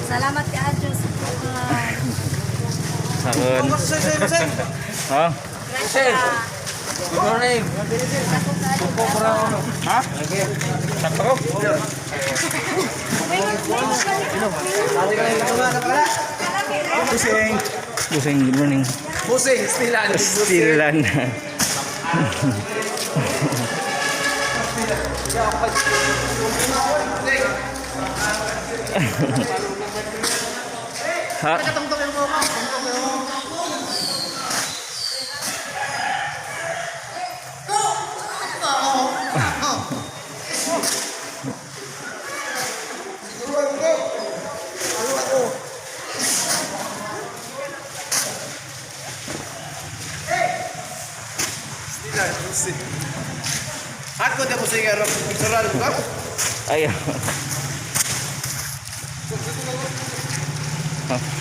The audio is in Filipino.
Salamat ka Adjo sa tukan. Sakon. Ha? Good morning. Ha? Sakto? Pusing. Busing, good morning. Pusing. Stilan. Stilan. Ha? Stilan. Pusing. Ako dia pusing ya. Picturean ko. Ayo. Ha?